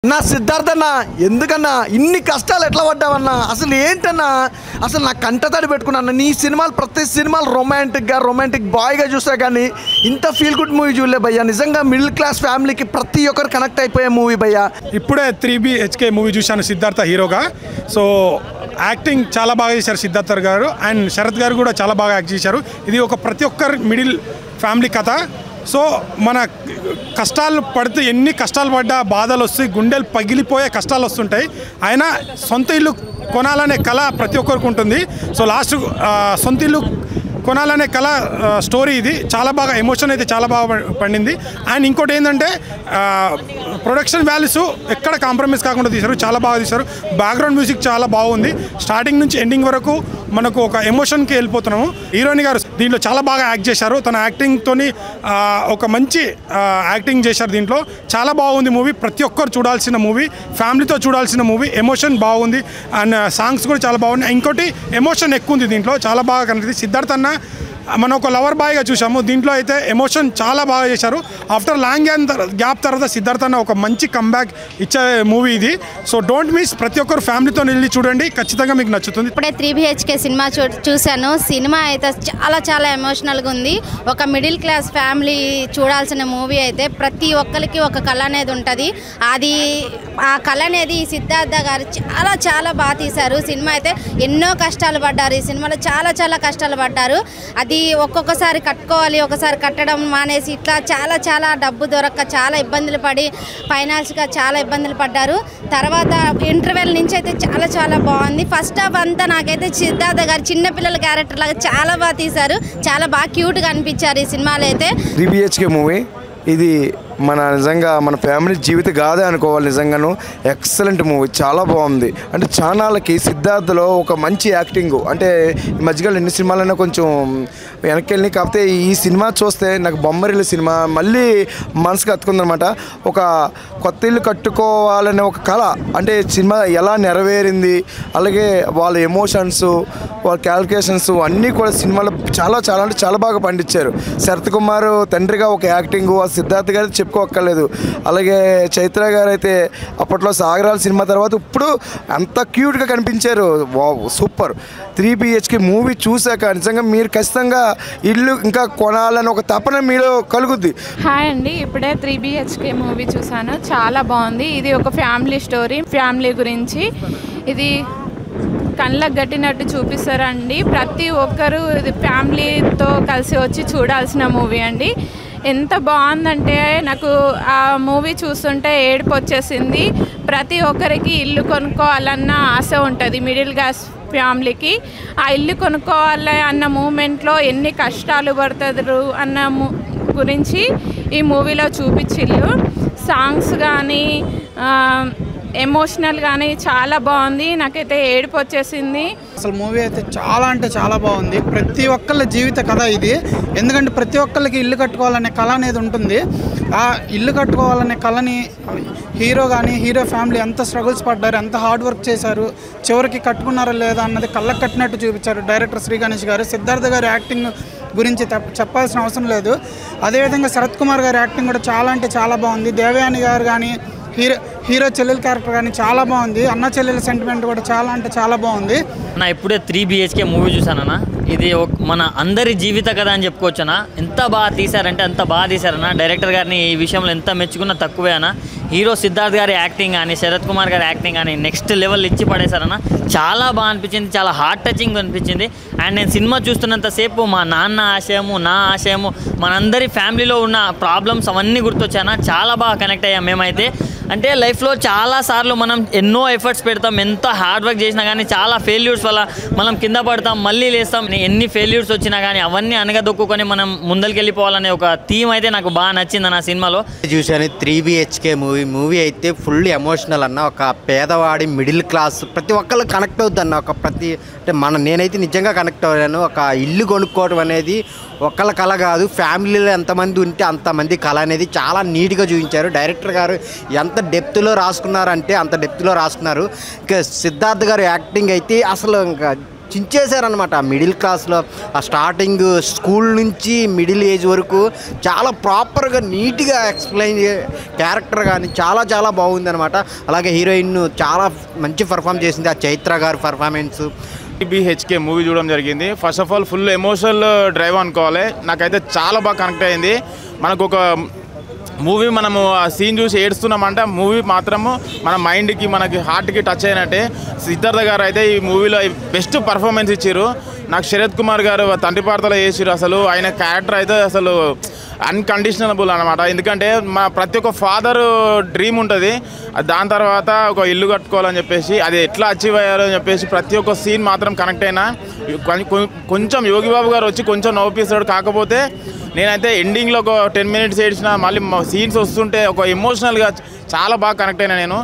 నా సిద్ధార్థన్న ఎందుకన్నా ఇన్ని కష్టాలు ఎట్లా పడ్డావన్నా అసలు ఏంటన్నా అసలు నా కంటతడి పెట్టుకున్నా నీ సినిమాలు ప్రతి సినిమాలు రొమాంటిక్ బాయ్గా చూసా కానీ ఇంత ఫీల్ గుడ్ మూవీ చూడలే భయ్యా నిజంగా మిడిల్ క్లాస్ ఫ్యామిలీకి ప్రతి ఒక్కరు కనెక్ట్ అయిపోయే మూవీ భయ్యా ఇప్పుడే 3BHK మూవీ చూశాను సిద్ధార్థ హీరోగా సో యాక్టింగ్ చాలా బాగా చేశారు సిద్ధార్థ గారు అండ్ శరత్ గారు కూడా చాలా బాగా యాక్ట్ చేశారు ఇది ఒక ప్రతి ఒక్కరు మిడిల్ ఫ్యామిలీ కథ సో మన కష్టాలు పడితే ఎన్ని కష్టాలు పడ్డా బాధలు వస్తాయి గుండెలు పగిలిపోయే కష్టాలు వస్తుంటాయి అయినా సొంత ఇల్లు కొనాలనే కళ ప్రతి ఒక్కరికి ఉంటుంది సో లాస్ట్ సొంత ఇల్లు కొనాలనే కళ స్టోరీ ఇది చాలా బాగా ఎమోషన్ అయితే చాలా బాగా పండింది అండ్ ఇంకోటి ఏంటంటే ప్రొడక్షన్ వాల్యూస్ ఎక్కడ కాంప్రమైజ్ కాకుండా తీశారు చాలా బాగా తీశారు బ్యాక్గ్రౌండ్ మ్యూజిక్ చాలా బాగుంది స్టార్టింగ్ నుంచి ఎండింగ్ వరకు మనకు ఒక ఎమోషన్కి వెళ్ళిపోతున్నాము హీరోయిన్ గారు దీంట్లో చాలా బాగా యాక్ట్ చేశారు తన యాక్టింగ్తోని ఒక మంచి యాక్టింగ్ చేశారు దీంట్లో చాలా బాగుంది మూవీ ప్రతి ఒక్కరు చూడాల్సిన మూవీ ఫ్యామిలీతో చూడాల్సిన మూవీ ఎమోషన్ బాగుంది అండ్ సాంగ్స్ కూడా చాలా బాగున్నాయి ఇంకోటి ఎమోషన్ ఎక్కువ ఉంది దీంట్లో చాలా బాగా కనిపిస్తుంది సిద్ధార్థ్ అన్న మనం ఒక లవర్ బాయ్గా చూసాము దీంట్లో అయితే ఎమోషన్ చాలా బాగా చేశారు ఆఫ్టర్ లాంగ్ గ్యాప్ తర్వాత సిద్ధార్థ్ అన్న ఒక మంచి కంబ్యాక్ ఇచ్చే మూవీ ఇది సో డోంట్ మిస్ ప్రతి ఒక్కరు ఫ్యామిలీతో వెళ్ళి చూడండి ఖచ్చితంగా మీకు నచ్చుతుంది ఇప్పుడే 3BHK సినిమా చూశాను సినిమా అయితే చాలా ఎమోషనల్గా ఉంది ఒక మిడిల్ క్లాస్ ఫ్యామిలీ చూడాల్సిన మూవీ అయితే ప్రతి ఒక్కరికి ఒక కళ అనేది ఉంటుంది అది ఆ కళ అనేది సిద్ధార్థ గారు చాలా బాగా తీశారు సినిమా అయితే ఎన్నో కష్టాలు పడ్డారు ఈ సినిమాలో చాలా కష్టాలు పడ్డారు అది ఒక్కొక్కసారి కట్టుకోవాలి ఒకసారి కట్టడం మానేసి ఇట్లా చాలా డబ్బు దొరక్క చాలా ఇబ్బందులు పడి ఫైనాన్స్గా చాలా ఇబ్బందులు పడ్డారు తర్వాత ఇంటర్వెల్ నుంచి అయితే చాలా బాగుంది ఫస్ట్ హాఫ్ అంతా నాకైతే సిద్ధార్థ గారు చిన్నపిల్లల క్యారెక్టర్ లాగా చాలా బాగా తీశారు చాలా బాగా క్యూట్గా అనిపించారు ఈ సినిమాలో అయితే 3BHK మూవీ ఇది మన నిజంగా మన ఫ్యామిలీ జీవిత గాథే అనుకోవాలి నిజంగాను ఎక్సలెంట్ మూవీ చాలా బాగుంది అంటే చానాలకి సిద్ధార్థలో ఒక మంచి యాక్టింగ్ అంటే ఈ మధ్యకాలంలో ఎన్ని సినిమాలైనా కొంచెం వెనక్కి వెళ్ళి కాకపోతే ఈ సినిమా చూస్తే నాకు బొమ్మరిల్లు సినిమా మళ్ళీ మనసుకు హత్తుకుందనమాట ఒక కొత్త ఇల్లు కట్టుకోవాలనే ఒక కళ అంటే సినిమా ఎలా నెరవేరింది అలాగే వాళ్ళ ఎమోషన్స్ వాళ్ళ క్యాలిక్యులేషన్స్ అన్నీ కూడా సినిమాలో చాలా అంటే చాలా బాగా పండించారు శరత్ కుమార్ తండ్రిగా ఒక యాక్టింగ్ సిద్ధార్థ్ గారు చెప్పుకోక్కర్లేదు అలాగే చైత్ర గారు అయితే అప్పట్లో సాగరాల సినిమా తర్వాత ఇప్పుడు అంత క్యూట్గా కనిపించారు వావ్ సూపర్ 3BHK మూవీ చూశాక నిజంగా మీరు ఖచ్చితంగా ఇల్లు ఇంకా కొనాలని ఒక తపన మీలో కలుగుద్ది హాయ్ అండి ఇప్పుడే 3BHK మూవీ చూసాను చాలా బాగుంది ఇది ఒక ఫ్యామిలీ స్టోరీ ఫ్యామిలీ గురించి ఇది కళ్ళకు గట్టినట్టు చూపిస్తారండి ప్రతి ఒక్కరూ ఇది ఫ్యామిలీతో కలిసి వచ్చి చూడాల్సిన మూవీ అండి ఎంత బాగుందంటే నాకు ఆ మూవీ చూస్తుంటే ఏడుపు వచ్చేసింది ప్రతి ఒక్కరికి ఇల్లు కొనుక్కోవాలన్న ఆశ ఉంటుంది మిడిల్ క్లాస్ ఫ్యామిలీకి ఆ ఇల్లు కొనుక్కోవాలి అన్న మూమెంట్లో ఎన్ని కష్టాలు పడుతారు అన్న గురించి ఈ మూవీలో చూపించిల్లు సాంగ్స్ కానీ ఎమోషనల్ కానీ చాలా బాగుంది నాకైతే ఏడుపు వచ్చేసింది అసలు మూవీ అయితే చాలా అంటే చాలా బాగుంది ప్రతి ఒక్కళ్ళ జీవిత కథ ఇది ఎందుకంటే ప్రతి ఒక్కళ్ళకి ఇల్లు కట్టుకోవాలనే కళ అనేది ఉంటుంది ఆ ఇల్లు కట్టుకోవాలనే కళని హీరో కానీ హీరో ఫ్యామిలీ ఎంత స్ట్రగుల్స్ పడ్డారు ఎంత హార్డ్ వర్క్ చేశారు చివరికి కట్టుకున్నారా లేదా అన్నది కళ్ళకు కట్టినట్టు చూపించారు డైరెక్టర్ శ్రీ గణేష్ గారు సిద్ధార్థ గారి యాక్టింగ్ గురించి చెప్పాల్సిన అవసరం లేదు అదేవిధంగా శరత్ కుమార్ గారి యాక్టింగ్ కూడా చాలా అంటే చాలా బాగుంది దేవయాని గారు కానీ హీరో చెల్లెల క్యారెక్టర్ కానీ చాలా బాగుంది అన్న చెల్లెల సెంటిమెంట్ కూడా చాలా అంటే చాలా బాగుంది నా ఇప్పుడే 3BHK మూవీ చూసానన్నా ఇది మన అందరి జీవిత కథ అని చెప్పుకోవచ్చనా ఎంత బాగా తీశారంటే అంత బాగా తీశారన్నా డైరెక్టర్ గారిని ఈ విషయంలో ఎంత మెచ్చుకున్నా తక్కువే అన్న హీరో సిద్ధార్థ్ గారి యాక్టింగ్ కానీ శరత్ కుమార్ గారి యాక్టింగ్ కానీ నెక్స్ట్ లెవెల్ ఇచ్చి పడేశారన్న చాలా బాగా అనిపించింది చాలా హార్ట్ టచింగ్ అనిపించింది అండ్ నేను సినిమా చూస్తున్నంతసేపు మా నాన్న ఆశయము నా ఆశయము మనందరి ఫ్యామిలీలో ఉన్న ప్రాబ్లమ్స్ అవన్నీ గుర్తొచ్చానా చాలా బాగా కనెక్ట్ అయ్యాం మేమైతే అంటే లైఫ్లో చాలాసార్లు మనం ఎన్నో ఎఫర్ట్స్ పెడతాం ఎంత హార్డ్ వర్క్ చేసినా కానీ చాలా ఫెయిల్యూర్స్ వల్ల మనం కింద పడతాం మళ్ళీ లేస్తాం ఎన్ని ఫెయిల్యూర్స్ వచ్చినా కానీ అవన్నీ అనగదొక్కుని మనం ముందరికి వెళ్ళిపోవాలనే ఒక థీమ్ అయితే నాకు బాగా నచ్చింది నా సినిమాలో చూశాను 3BHK మూవీ అయితే ఫుల్ ఎమోషనల్ అన్న ఒక పేదవాడి మిడిల్ క్లాస్ ప్రతి ఒక్కళ్ళు కనెక్ట్ అవుద్ది అన్న ఒక అంటే నేనైతే నిజంగా కనెక్ట్ అయ్యాను ఒక ఇల్లు కొనుక్కోవడం అనేది ఒకళ్ళ కళ కాదు ఫ్యామిలీలో ఎంతమంది ఉంటే అంతమంది కళ అనేది చాలా నీట్గా చూపించారు డైరెక్టర్ గారు ఎంత డెప్త్లో రాసుకున్నారంటే అంత డెప్త్లో రాసుకున్నారు ఇంకా సిద్ధార్థ్ గారు యాక్టింగ్ అయితే అసలు ఇంకా చించేశారనమాట. మిడిల్ క్లాస్లో ఆ స్టార్టింగ్ స్కూల్ నుంచి మిడిల్ ఏజ్ వరకు చాలా ప్రాపర్గా నీట్గా ఎక్స్ప్లెయిన్ క్యారెక్టర్ కానీ చాలా చాలా బాగుంది అనమాట. అలాగే హీరోయిన్ చాలా మంచి పర్ఫామ్ చేసింది, ఆ చైత్ర గారి పర్ఫార్మెన్స్. BHK మూవీ చూడడం జరిగింది. First of all full emotional drive అనుకోవాలి. నాకైతే చాలా బాగా కనెక్ట్ అయింది. మనకు ఒక మూవీ మనము ఆ సీన్ చూసి ఏడుస్తున్నామంటే మూవీ మాత్రము మన మైండ్కి మనకి హార్ట్కి టచ్ అయినట్టే. సిద్ధార్థ గారు అయితే ఈ మూవీలో బెస్ట్ పర్ఫార్మెన్స్ ఇచ్చారు. నాకు శరత్ కుమార్ గారు తండ్రి పాత్రలో చేసారు. అసలు ఆయన క్యారెక్టర్ అయితే అసలు అన్కండిషనబుల్ అనమాట. ఎందుకంటే మా ప్రతి ఒక్క ఫాదర్ డ్రీమ్ ఉంటుంది, దాని తర్వాత ఒక ఇల్లు కట్టుకోవాలని చెప్పేసి అది ఎట్లా అచీవ్ అయ్యారో అని చెప్పేసి ప్రతి ఒక్క సీన్ మాత్రం కనెక్ట్ అయినా. కొంచెం యోగిబాబు గారు వచ్చి కొంచెం నవ్వుపిస్తాడు, కాకపోతే నేనైతే ఎండింగ్లో ఒక 10 minutes ఏడ్చిన, మళ్ళీ సీన్స్ వస్తుంటే ఒక ఎమోషనల్గా చాలా బాగా కనెక్ట్ అయినా నేను.